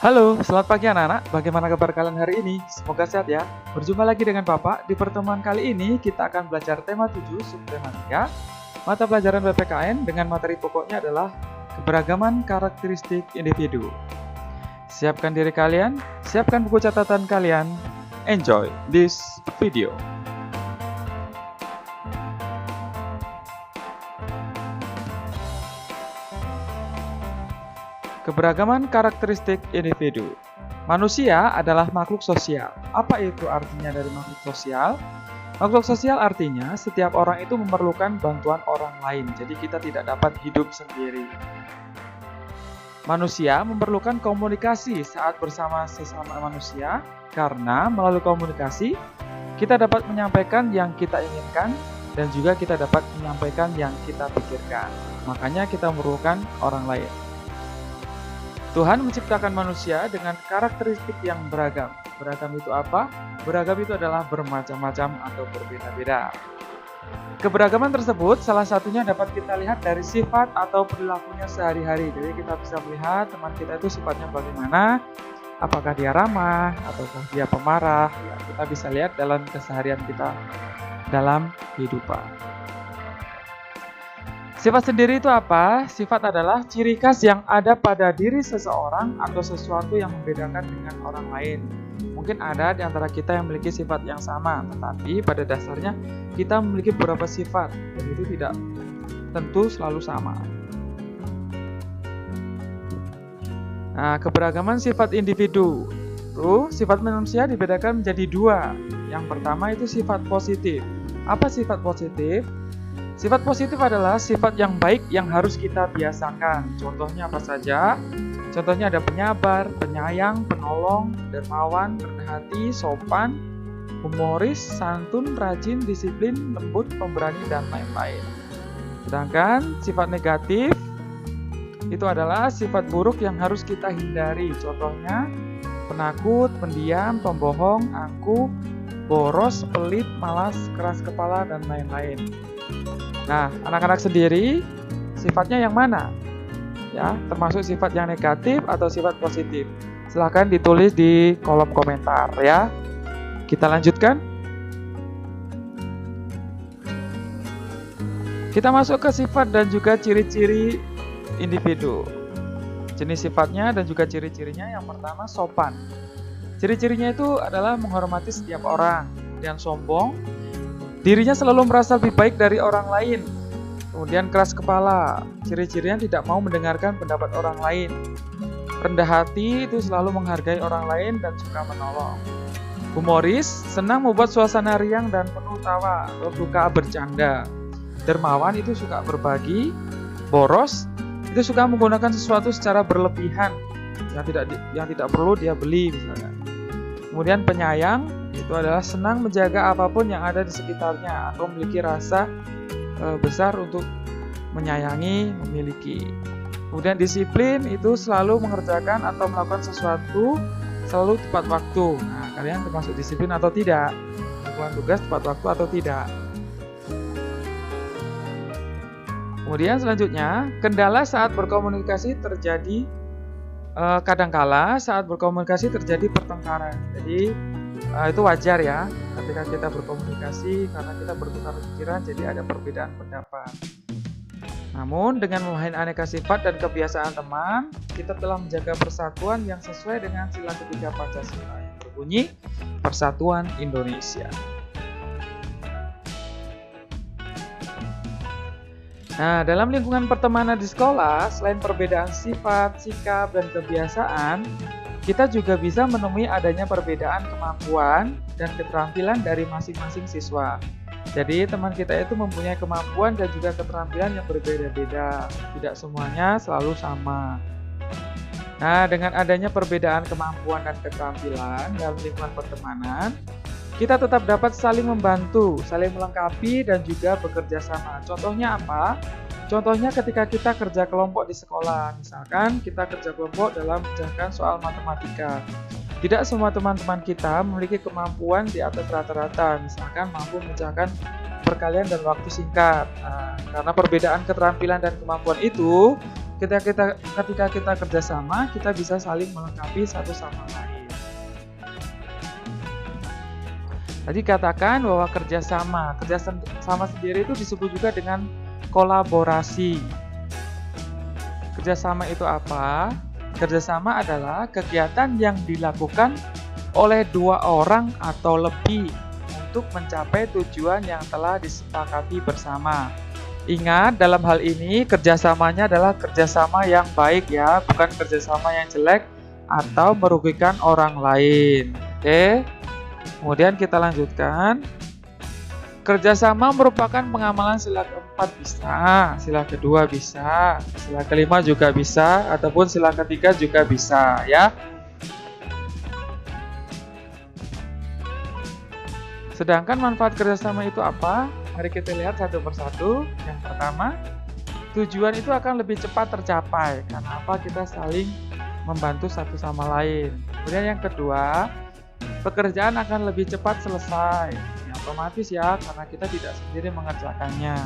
Halo, selamat pagi anak-anak. Bagaimana kabar kalian hari ini? Semoga sehat ya. Berjumpa lagi dengan Bapak. Di pertemuan kali ini kita akan belajar tema 7 subtema 3 mata pelajaran PPKN dengan materi pokoknya adalah keberagaman karakteristik individu. Siapkan diri kalian, siapkan buku catatan kalian. Enjoy this video. Keberagaman karakteristik individu. Manusia adalah makhluk sosial. Apa itu artinya dari makhluk sosial? Makhluk sosial artinya setiap orang itu memerlukan bantuan orang lain. Jadi kita tidak dapat hidup sendiri. Manusia memerlukan komunikasi saat bersama sesama manusia karena melalui komunikasi kita dapat menyampaikan yang kita inginkan dan juga kita dapat menyampaikan yang kita pikirkan. Makanya kita memerlukan orang lain. Tuhan menciptakan manusia dengan karakteristik yang beragam. Beragam itu apa? Beragam itu adalah bermacam-macam atau berbeda-beda. Keberagaman tersebut salah satunya dapat kita lihat dari sifat atau perilakunya sehari-hari. Jadi kita bisa melihat teman kita itu sifatnya bagaimana, apakah dia ramah, ataukah dia pemarah. Ya, kita bisa lihat dalam keseharian kita dalam kehidupan. Sifat sendiri itu apa? Sifat adalah ciri khas yang ada pada diri seseorang atau sesuatu yang membedakan dengan orang lain. Mungkin ada di antara kita yang memiliki sifat yang sama, tetapi pada dasarnya kita memiliki beberapa sifat, dan itu tidak tentu selalu sama. Nah, keberagaman sifat individu. Sifat manusia dibedakan menjadi dua. Yang pertama itu sifat positif. Apa sifat positif? Sifat positif adalah sifat yang baik yang harus kita biasakan. Contohnya apa saja? Contohnya ada penyabar, penyayang, penolong, dermawan, rendah hati, sopan, humoris, santun, rajin, disiplin, lembut, pemberani, dan lain-lain. Sedangkan sifat negatif itu adalah sifat buruk yang harus kita hindari. Contohnya penakut, pendiam, pembohong, angkuh, boros, pelit, malas, keras kepala, dan lain-lain. Nah, anak-anak sendiri sifatnya yang mana? Ya, termasuk sifat yang negatif atau sifat positif. Silahkan ditulis di kolom komentar ya. Kita lanjutkan. Kita masuk ke sifat dan juga ciri-ciri individu. Jenis sifatnya dan juga ciri-cirinya. Yang pertama sopan. Ciri-cirinya itu adalah menghormati setiap orang. Kemudian sombong. Dirinya selalu merasa lebih baik dari orang lain. Kemudian keras kepala, ciri-cirinya tidak mau mendengarkan pendapat orang lain. Rendah hati itu selalu menghargai orang lain dan suka menolong. Humoris, senang membuat suasana riang dan penuh tawa atau suka bercanda. Dermawan itu suka berbagi. Boros itu suka menggunakan sesuatu secara berlebihan yang tidak perlu dia beli misalnya. Kemudian penyayang itu adalah senang menjaga apapun yang ada di sekitarnya atau memiliki rasa besar untuk menyayangi, memiliki. Kemudian disiplin itu selalu mengerjakan atau melakukan sesuatu selalu tepat waktu. Nah, kalian termasuk disiplin atau tidak? Melakukan tugas tepat waktu atau tidak? Kemudian selanjutnya, kendala saat berkomunikasi terjadi kadangkala saat berkomunikasi terjadi pertengkaran. Jadi itu wajar ya ketika kita berkomunikasi karena kita bertukar pikiran jadi ada perbedaan pendapat. Namun dengan memahami aneka sifat dan kebiasaan teman, kita telah menjaga persatuan yang sesuai dengan sila ketiga Pancasila yang berbunyi Persatuan Indonesia. Nah, dalam lingkungan pertemanan di sekolah, selain perbedaan sifat, sikap, dan kebiasaan, kita juga bisa menemui adanya perbedaan kemampuan dan keterampilan dari masing-masing siswa. Jadi, teman kita itu mempunyai kemampuan dan juga keterampilan yang berbeda-beda. Tidak semuanya selalu sama. Nah, dengan adanya perbedaan kemampuan dan keterampilan dalam lingkungan pertemanan, kita tetap dapat saling membantu, saling melengkapi, dan juga bekerja sama. Contohnya apa? Contohnya ketika kita kerja kelompok di sekolah. Misalkan kita kerja kelompok dalam mengerjakan soal matematika. Tidak semua teman-teman kita memiliki kemampuan di atas rata-rata. Misalkan mampu mengerjakan perkalian dalam waktu singkat. Nah, karena perbedaan keterampilan dan kemampuan itu, ketika kita kerjasama, kita bisa saling melengkapi satu sama lain. Tadi katakan bahwa kerjasama sendiri itu disebut juga dengan kolaborasi. Kerjasama itu apa? Kerjasama adalah kegiatan yang dilakukan oleh dua orang atau lebih untuk mencapai tujuan yang telah disepakati bersama. Ingat, dalam hal ini kerjasamanya adalah kerjasama yang baik ya, bukan kerjasama yang jelek atau merugikan orang lain. Oke, kemudian kita lanjutkan. Kerjasama merupakan pengamalan sila keempat bisa, sila kedua bisa, sila kelima juga bisa, ataupun sila ketiga juga bisa ya. Sedangkan manfaat kerjasama itu apa? Mari kita lihat satu persatu. Yang pertama, tujuan itu akan lebih cepat tercapai. Karena apa? Kita saling membantu satu sama lain. Kemudian yang kedua, pekerjaan akan lebih cepat selesai. Ya, otomatis ya, karena kita tidak sendiri mengerjakannya.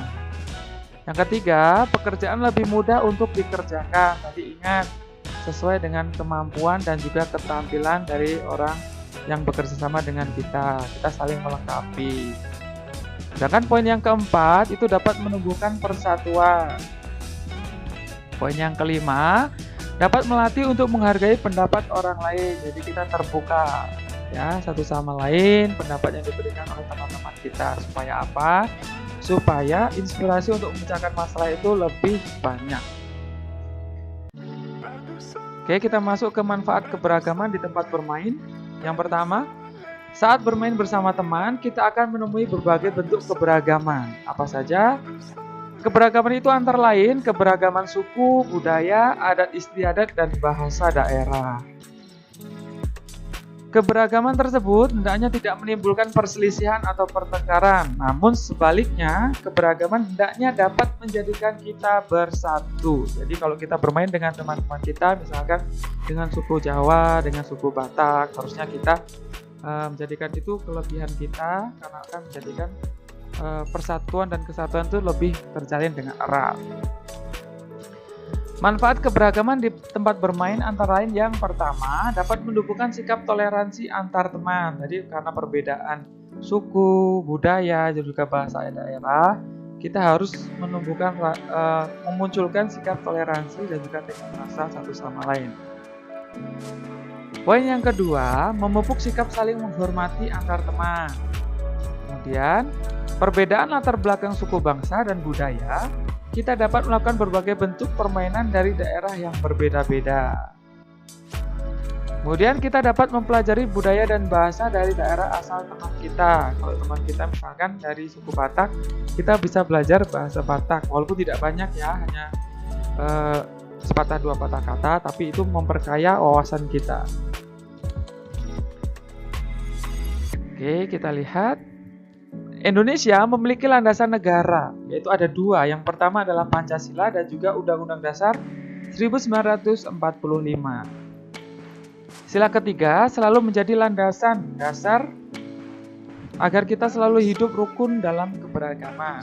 Yang ketiga, pekerjaan lebih mudah untuk dikerjakan. Tadi ingat, sesuai dengan kemampuan dan juga keterampilan dari orang yang bekerja sama dengan kita. Kita saling melengkapi. Sedangkan poin yang keempat itu dapat menumbuhkan persatuan. Poin yang kelima, dapat melatih untuk menghargai pendapat orang lain. Jadi kita terbuka ya satu sama lain, pendapat yang diberikan oleh teman-teman kita. Supaya apa? Supaya inspirasi untuk memecahkan masalah itu lebih banyak. Oke, kita masuk ke manfaat keberagaman di tempat bermain. Yang pertama, saat bermain bersama teman, kita akan menemui berbagai bentuk keberagaman. Apa saja? Keberagaman itu antara lain keberagaman suku, budaya, adat istiadat, dan bahasa daerah. Keberagaman tersebut hendaknya tidak menimbulkan perselisihan atau pertengkaran. Namun sebaliknya, keberagaman hendaknya dapat menjadikan kita bersatu. Jadi kalau kita bermain dengan teman-teman kita, misalkan dengan suku Jawa, dengan suku Batak, harusnya kita menjadikan itu kelebihan kita, karena akan menjadikan persatuan dan kesatuan itu lebih terjalin dengan erat. Manfaat keberagaman di tempat bermain antara lain yang pertama, dapat menumbuhkan sikap toleransi antar teman. Jadi karena perbedaan suku, budaya, dan juga bahasa daerah, kita harus memunculkan sikap toleransi dan juga dengan rasa satu sama lain. Poin yang kedua, memupuk sikap saling menghormati antar teman. Kemudian, perbedaan latar belakang suku bangsa dan budaya, kita dapat melakukan berbagai bentuk permainan dari daerah yang berbeda-beda. Kemudian kita dapat mempelajari budaya dan bahasa dari daerah asal teman kita. Kalau teman kita misalkan dari suku Batak, kita bisa belajar bahasa Batak. Walaupun tidak banyak ya, hanya sepatah dua patah kata, tapi itu memperkaya wawasan kita. Oke, kita lihat. Indonesia memiliki landasan negara, yaitu ada dua. Yang pertama adalah Pancasila dan juga Undang-Undang Dasar 1945. Sila ketiga selalu menjadi landasan dasar agar kita selalu hidup rukun dalam keberagaman.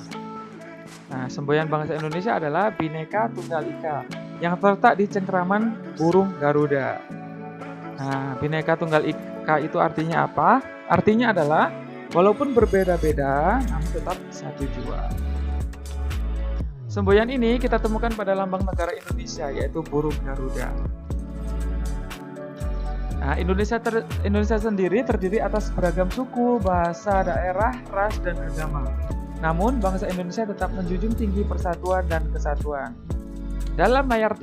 Nah, semboyan bangsa Indonesia adalah Bhinneka Tunggal Ika yang terletak di cengkraman burung Garuda. Nah, Bhinneka Tunggal Ika itu artinya apa? Artinya adalah walaupun berbeda-beda, namun tetap satu jua. Semboyan ini kita temukan pada lambang negara Indonesia, yaitu burung Garuda. Nah, Indonesia sendiri terdiri atas beragam suku, bahasa, daerah, ras, dan agama. Namun, bangsa Indonesia tetap menjunjung tinggi persatuan dan kesatuan. Dalam layar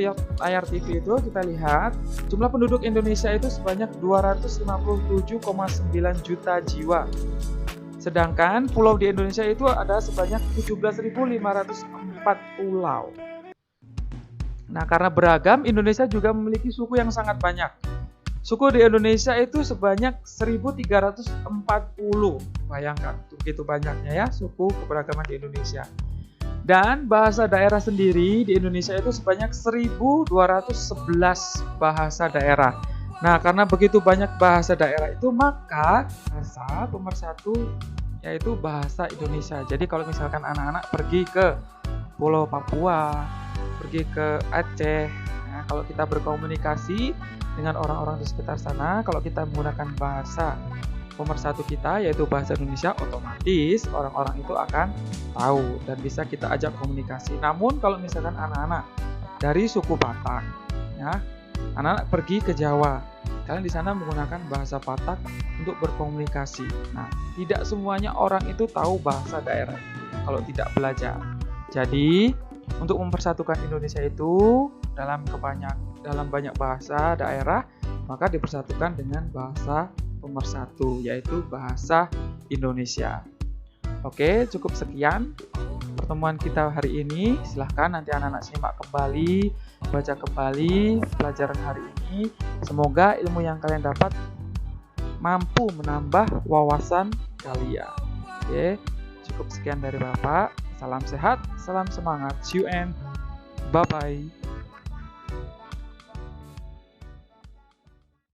TV itu kita lihat jumlah penduduk Indonesia itu sebanyak 257,9 juta jiwa. Sedangkan pulau di Indonesia itu ada sebanyak 17.504 pulau. Nah, karena beragam, Indonesia juga memiliki suku yang sangat banyak. Suku di Indonesia itu sebanyak 1.340. Bayangkan, begitu banyaknya ya suku keberagaman di Indonesia. Dan bahasa daerah sendiri di Indonesia itu sebanyak 1.211 bahasa daerah. Nah, karena begitu banyak bahasa daerah itu, maka bahasa pemersatu yaitu bahasa Indonesia. Jadi kalau misalkan anak-anak pergi ke Pulau Papua, pergi ke Aceh. Nah, kalau kita berkomunikasi dengan orang-orang di sekitar sana, kalau kita menggunakan bahasa pemersatu kita yaitu bahasa Indonesia, otomatis orang-orang itu akan tahu dan bisa kita ajak komunikasi. Namun kalau misalkan anak-anak dari suku Batak, ya, anak-anak pergi ke Jawa, kalian di sana menggunakan bahasa Batak untuk berkomunikasi. Nah, tidak semuanya orang itu tahu bahasa daerah kalau tidak belajar. Jadi, untuk mempersatukan Indonesia itu dalam banyak bahasa daerah, maka dipersatukan dengan bahasa pemersatu, yaitu bahasa Indonesia. Oke, cukup sekian pertemuan kita hari ini. Silahkan nanti anak-anak simak kembali, baca kembali pelajaran hari ini. Semoga ilmu yang kalian dapat mampu menambah wawasan kalian. Oke, cukup sekian dari Bapak. Salam sehat, salam semangat. See you and bye-bye.